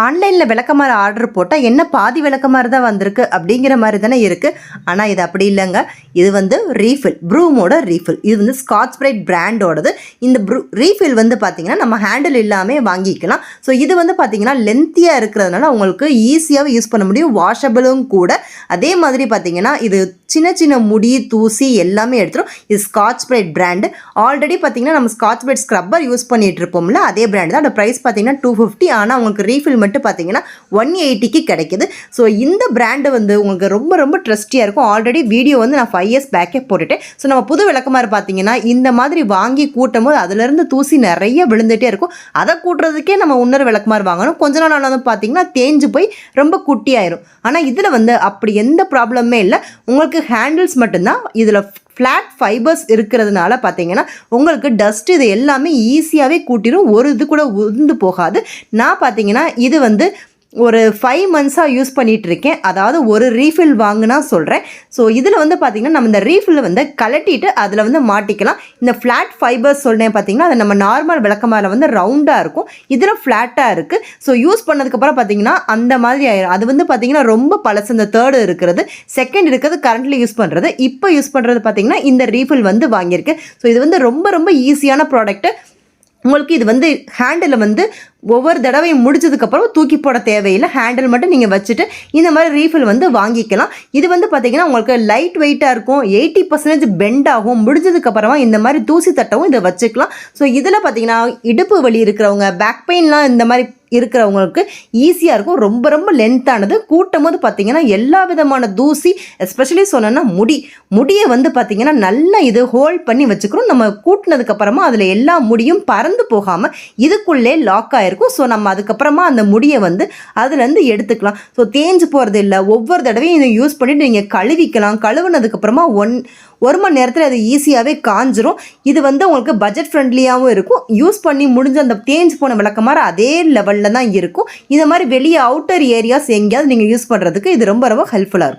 ஆன்லைனில் விளக்கமாறு ஆர்டர் போட்டால் என்ன பாதி விளக்கமாறு தான் வந்திருக்கு அப்படிங்கிற மாதிரி தானே இருக்குது. ஆனால் இது அப்படி இல்லைங்க. இது வந்து ரீஃபில், ப்ரூமோட ரீஃபில். இது வந்து ஸ்காட்ச் பிரைட் பிராண்டோடது. இந்த ரீஃபில் வந்து பார்த்திங்கன்னா நம்ம ஹேண்டில் இல்லாமல் வாங்கிக்கலாம். ஸோ இது வந்து பார்த்திங்கன்னா லென்த்தியாக இருக்கிறதுனால உங்களுக்கு ஈஸியாகவே யூஸ் பண்ண முடியும், வாஷபிளும் கூட. அதே மாதிரி பார்த்திங்கன்னா இது சின்ன சின்ன முடி தூசி எல்லாமே எடுத்துரும். இது ஸ்காட்ச் பிரைட் பிராண்டு. ஆல்ரெடி பார்த்திங்கன்னா நம்ம ஸ்காட்ச் பிரைட் ஸ்க்ரப்பர் யூஸ் பண்ணிகிட்டு இருப்போம்ல, அதே பிராண்டு தான். அதோட ப்ரைஸ் பார்த்திங்கன்னா 250. ஆனால் உங்களுக்கு ரீஃபில் மட்டும் பார்த்தீங்கன்னா 180க்கு கிடைக்குது. ஸோ இந்த பிராண்டு வந்து உங்களுக்கு ரொம்ப ரொம்ப ட்ரஸ்டியாக இருக்கும். ஆல்ரெடி வீடியோ வந்து நான் 5 இயர்ஸ் பேக்கே போட்டுட்டேன். ஸோ நம்ம புது விளக்கமாறு பார்த்தீங்கன்னா இந்த மாதிரி வாங்கி கூட்டும் போது அதுலேருந்து தூசி நிறைய விழுந்துகிட்டே இருக்கும். அதை கூட்டுறதுக்கே நம்ம இன்னொரு விளக்கமாறு வாங்கணும். கொஞ்ச நாள் வந்து பார்த்தீங்கன்னா தேஞ்சு போய் ரொம்ப குட்டியாயிரும். ஆனால் இதில் வந்து அப்படி எந்த ப்ராப்ளமே இல்லை. உங்களுக்கு ஹேண்டில்ஸ் மட்டும்தான். இதில் ஃப்ளாட் ஃபைபர்ஸ் இருக்கிறதுனால பார்த்தீங்கன்னா உங்களுக்கு டஸ்ட் இது எல்லாமே ஈஸியாகவே கூட்டிடும். ஒரு இது கூட உந்து போகாது. நான் பார்த்தீங்கன்னா இது வந்து ஒரு 5 மந்த்ஸாக யூஸ் பண்ணிகிட்டு இருக்கேன். அதாவது ஒரு ரீஃபில் வாங்கினா சொல்கிறேன். ஸோ இதில் வந்து பார்த்திங்கன்னா நம்ம இந்த ரீஃபில் வந்து கலட்டிட்டு அதில் வந்து மாட்டிக்கலாம். இந்த ஃப்ளாட் ஃபைபர்ஸ் சொல்கிறேன் பார்த்திங்கன்னா அது நம்ம நார்மல் விளக்கமாரில் வந்து ரவுண்டாக இருக்கும். இதில் ஃப்ளாட்டாக இருக்குது. ஸோ யூஸ் பண்ணதுக்கப்புறம் பார்த்திங்கன்னா அந்த மாதிரி ஆயிடும். அது வந்து பார்த்திங்கன்னா ரொம்ப பழசு. இந்த தேர்டு இருக்கிறது, செகண்ட் இருக்கிறது கரண்ட்லி யூஸ் பண்ணுறது. இப்போ யூஸ் பண்ணுறது பார்த்திங்கன்னா இந்த ரீஃபில் வந்து வாங்கியிருக்கு. ஸோ இது வந்து ரொம்ப ரொம்ப ஈஸியான ப்ராடக்ட்டு. உங்களுக்கு இது வந்து ஹேண்டில் வந்து ஒவ்வொரு தடவையும் முடிச்சதுக்கப்புறம் தூக்கி போட தேவையில்லை. ஹேண்டில் மட்டும் நீங்கள் வச்சுட்டு இந்த மாதிரி ரீஃபில் வந்து வாங்கிக்கலாம். இது வந்து பார்த்திங்கன்னா உங்களுக்கு லைட் வெயிட்டாக இருக்கும். 80% பெண்ட் ஆகும். முடிஞ்சதுக்கப்புறமா இந்த மாதிரி தூசி தட்டவும் இதை வச்சுக்கலாம். ஸோ இதில் பார்த்திங்கன்னா இடுப்பு வலி இருக்கிறவங்க, பேக் பெயின்லாம் இந்த மாதிரி இருக்கிறவங்களுக்கு ஈஸியாக இருக்கும். ரொம்ப ரொம்ப லென்த்தானது. கூட்டும் போது பார்த்திங்கன்னா எல்லா விதமான தூசி, எஸ்பெஷலி சொன்னோன்னா முடியை வந்து பார்த்திங்கன்னா நல்லா இது ஹோல்ட் பண்ணி வச்சுக்கிறோம். நம்ம கூட்டினதுக்கப்புறமா அதில் எல்லா முடியும் பறந்து போகாமல் இதுக்குள்ளே லாக் ஆகிருக்கும். ஸோ நம்ம அதுக்கப்புறமா அந்த முடியை வந்து அதுலேருந்து எடுத்துக்கலாம். ஸோ தேஞ்சு போகிறது இல்லை. ஒவ்வொரு தடவையும் இதை யூஸ் பண்ணிவிட்டு நீங்கள் கழுவிக்கலாம். கழுவுனதுக்கப்புறமா ஒரு மணி நேரத்தில் அது ஈஸியாகவே காஞ்சிரும். இது வந்து உங்களுக்கு பட்ஜெட் ஃப்ரெண்ட்லியாகவும் இருக்கும். யூஸ் பண்ணி முடிஞ்ச அந்த தேஞ்சு போன விளக்கமாறு அதே லெவலில் தான் இருக்கும். இந்த மாதிரி வெளியே அவுட்டர் ஏரியாஸ் எங்கேயாவது நீங்கள் யூஸ் பண்ணுறதுக்கு இது ரொம்ப ரொம்ப ஹெல்ப்ஃபுல்லாக இருக்கும்.